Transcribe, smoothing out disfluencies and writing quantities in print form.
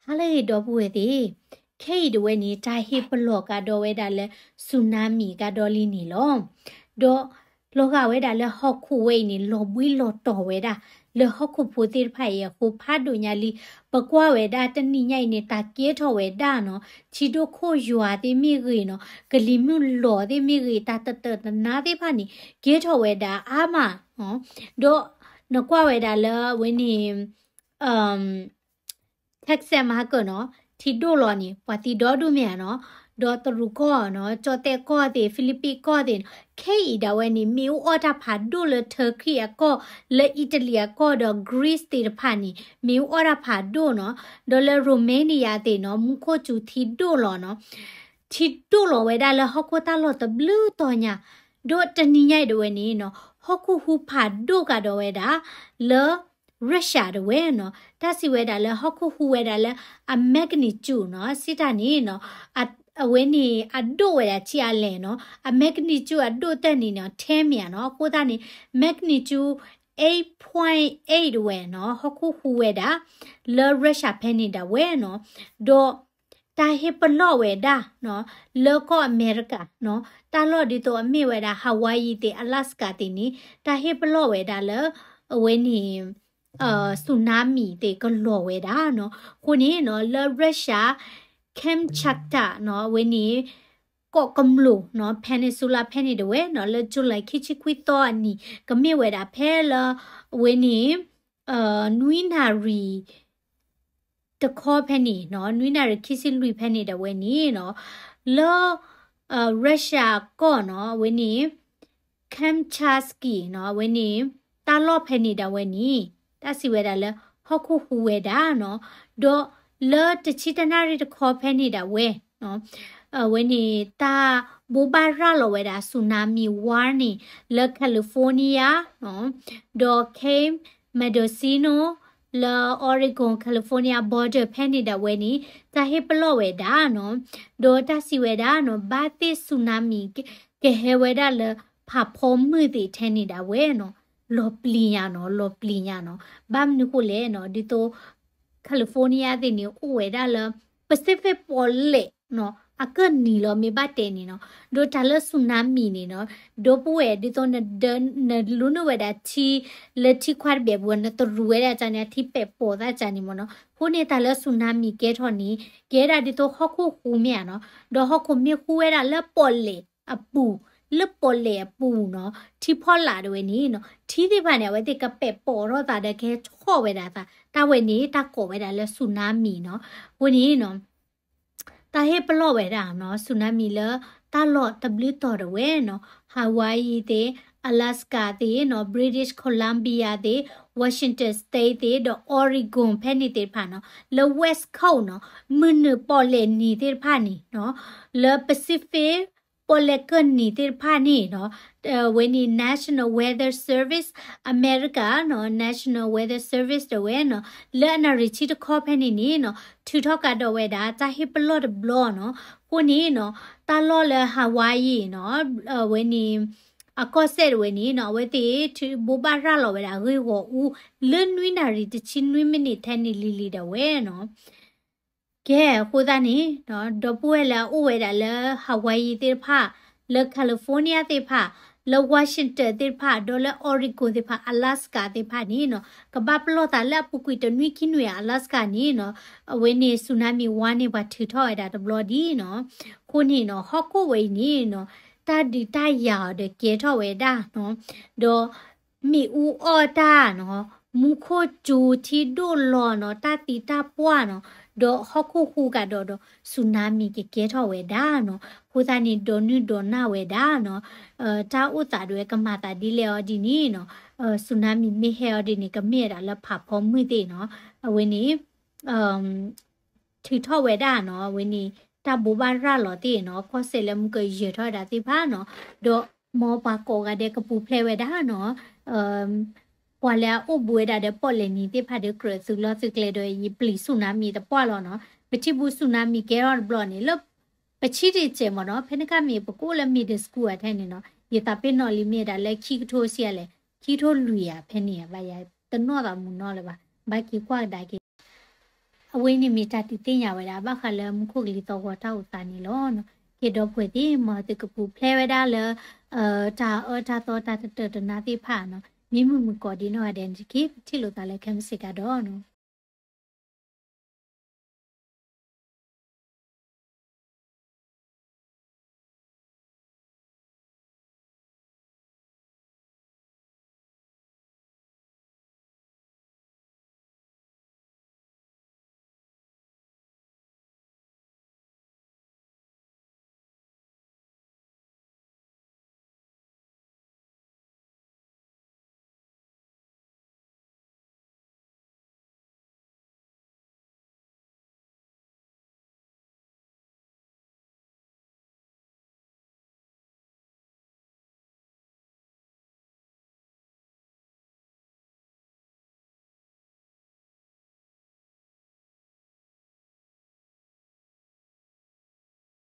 ဟာလေတော့ပွေသည်ခေဒဝဲနေတာဟိပလောကတော့ဝဲတာလဲဆူနာမီကတော့လီနီလောတော့လောကဝဲတာလဲဟော့ခုဝဲနီလောဘွီလောတော်ဝဲတာလေဟော့ခုဖိုတိဖိုင်ရခုဖတ်ဒိုညာလီပကွာဝဲတာတနိညိုင်နေတာကဲထော်ဝဲတာနော်ချီတို့ခိုယွာတိမိရီနော်ဂလီမြလောတိမိရီတာတနာတိဖာနီကဲထော်ဝဲတာအာမနော်တော့နကွာဝဲတာလဲဝင်းနီတက်ဆယ်မှာကနော်တီဒိုလောနီပတိဒေါ်ဒူမြန်နော်ဒေါ်တရူကောနော်ချောတဲ့ကောတဲ့ဖိလစ်ပင်ကောတဲ့ခေအီဒါဝဲနီမီအော်တာဖာဒိုလတာခီအကောလေအီတလီအကောတော့ဂရိစ်တေဖာနီမီအော်တာဖာဒိုနော်ဒေါ်လရိုမေးနီယာတဲ့နော်မူခိုချူတီဒိုလောနော်တီဒိုလောဝဲဒါလဟကောတာလောတဘလူးတော်ညာဒိုတနီညိုက်တော့ဝဲနီနော်ဟခုဟူဖာဒိုကတော့ဝဲဒါလောရုရှားတဲ့ဝဲနော်ဒါစီဝဲဒါလဲဟခုဟူဝဲဒါလဲအမက်ဂနီကျူနော်စစ်တာနေနော်အဝဲနေအဒိုဝဲတာချီအလဲနော်အမက်ဂနီကျူအဒိုတက်နေနော်ထဲမြန်နော်ကိုသားနေမက်ဂနီကျူ 8.8 ဝဲနော်ဟခုဟူဝဲဒါလဲရုရှားဖဲနေတာဝဲနော်ဒေါ်တာဟေပလော့ဝဲဒါနော်လောကောအမေရိကနော်တာလော့ဒီတော့အမေဝဲဒါဟာဝိုင်ယီတေအလတ်စကာတေနီတာဟေပလော့ဝဲဒါလဲအဝဲနေဆူနာမီတေကလောဝဲတာနော်ခုနေနော်လရုရှားကမ်ချတ်တာနော်ဝဲနေကောကမလိုနော်ပန်နီဆူလာဖဲနေတဝဲနော်လဂျူလိုက်ခိချီကွီတော့အနီကမေဝဲတာဖဲလဝဲနေနွီနာရီတခေါ်ဖဲနေနော်နွီနာရီခိစီလူဖဲနေတဝဲနေနော်လောရုရှားကောနော်ဝဲနေကမ်ချတ်စကီနော်ဝဲနေတာလော့ဖဲနေတာဝဲနေတစီဝဲတာလဲဟခုဟူဝဲတာနော်ဒေါ်လောတချီတနာရီတခေါ်ဖဲနေတာဝဲနော်ဝဲနေတာဘူဘာရာလောဝဲတာဆူနာမီဝါနီလကယ်လီဖိုးနီးယားနော်ဒေါ်ကေမ်မက်ဒိုစီနိုလာအော်ရီဂွန်ကယ်လီဖိုးနီးယားဘော်ဒါဖဲနေတာဝဲနေတာဟေပလော့ဝဲတာနော်ဒေါ်တစီဝဲတာနော်ဘာတိဆူနာမီကဲဟဲဝဲတာလဖာဖုံးมือတိထဲနေတာဝဲနော်လောပလီယာနော်ဘာမနုကိုလဲနော်ဒီတော့ကယ်လီဖိုးနီးယားတဲ့နေအိုဝဲဒါလပစိဖိတ်ပေါ်လေနော်အကနီလောမေဘတဲ့နေနော်ဒိုတလဆူနာမီနေနော်ဒိုပွဲဒီတော့နလူနဝဲဒါချီလက်ချီခွာဘေဘွန်းတရူဝဲဒါချာနေတိပေပေါ်ဒါချာနေမနော်ခုနေတလဆူနာမီကဲထော်နီကဲဒါဒီတော့ဟခုဟူမြနော်ဒေါ်ဟခုမြေခူဝဲဒါလပေါ်လေအပူလပေါ်လေပူနော်တီဖော်လာတွေနီနော်တီဒီပါနေဝဲတိကပဲပေါ်တော့တာတကယ်ချော့ဝဲတာတာဝဲနေတာကောဝဲတာလဲဆူနာမီနော်ဝနီနော်တာဟေပလော့ဝဲတာနော်ဆူနာမီလဲတာလော့တဘလီတော်ဝဲနော်ဟာဝိုင်ယီတေအလတ်စကာတေနော်ဘရစ်တစ်ကိုလမ်ဘီယာတေဝါရှင်တန်စတေးတေတော့အော်ရီဂွန်ဖဲနေတေဖာနော်လဝက်စ်ကောနော်မွနပေါ်လေနီတေဖာနီနော်လပစိဖိတ်ပေါ်လေကန်နီတေဖာနီနော်ဝဲနီ National Weather Service America နော် National Weather Service တော့ဝဲနော်လဲနာရီချီတခေါ်ဖဲနေနီနော်ထူထောက်ကတော့ဝဲဒါတာဟိပလော့ဘလော့နော်ကိုနီနော်တာလော့လဲဟာဝိုင်ယီနော်ဝဲနီအကောဆက်ဝဲနီနော်ဝဲတီဘူဘာရာလော်ဝဲဒါရေဝူလွန်နွီနာရီတချင်းနွီမိနစ်10နီလီတော့ဝဲနော်ကဲကိုသားနေနော်ဒပွဲလာအိုဝဲဒါလဲဟာဝိုင်ယီတေဖာလဲကယ်လီဖိုးနီးယားတေဖာလောဝါရှင်တန်တေဖာဒေါ်လာအော်ရီဂိုတေဖာအလတ်စကာတေဖာနီနော်ကဘာပလောတာလက်ပုကွီတနွီခိနွေအလတ်စကာနီနော်အဝဲနေဆူနာမီဝါနေပါထီထော်ရတာတဘလော်ဒီနော်ခုနီနော်ဟော့ကိုဝဲနီနော်တာဒီတရာတဲ့ကဲထော်ဝဲတာနော်ဒေါ်မီဦးအော်တာနော်မူခိုဂျူတီဒိုလောနော်တာတီတာပွားနော်ဒေါ်ဟခုခုကတော့ဆူနာမီကဲထော်ဝဲတာနော်ခိုးသားနေဒေါ်နုဒေါ်နာဝဲတာနော်တာဥတာတွေကမာတာဒီလေော်ဒီနီနော်ဆူနာမီမေဟဲော်ဒီနီကမေတာလဖဖုံးမိတဲ့နော်အဝင်းနီထီထော်ဝဲတာနော်ဝင်းနီတာဘူဘာရာလော်တဲ့နော်ခေါ်ဆဲလမ်ကရေထော်တာတိဖာနော်ဒေါ်မောပါကောကတဲ့ကပူဖလဲဝဲတာနော်ပွာလာအိုဘွေဒါတဲ့ပေါ်လေနီတိဖာတဲ့ကရဆူလော့စကလေတော့ယပလီဆူနာမီတပွာလောနော်ပတိဘူးဆူနာမီကဲရော့ဘလော့နေလို့ပချီတီချေမနော်ဖဲနကမီပကိုလမီဒစကူအထိုင်နေနော်ယတာပင်နော်လီမီဒါလဲခီထိုးစီရလဲခီထိုးလူရဖဲနေရပါရတနောတာမူနော်လေပါဘိုက်ကီကွာဒါကီ အဝင်းနေမိတာတီတင်ရဝဲတာဘာခလမ်ခုကလီတော့ဝတာဥစာနီလောနော်ကေတော့ဖွေတီမတကပူဖလဲဝဲတာလတာတာတော့တာတနာတိဖာနော်မိမှုမကောဒီနော်အဒန်ကြီးတီလိုတာလဲခမ်စစ်ကတော့နော်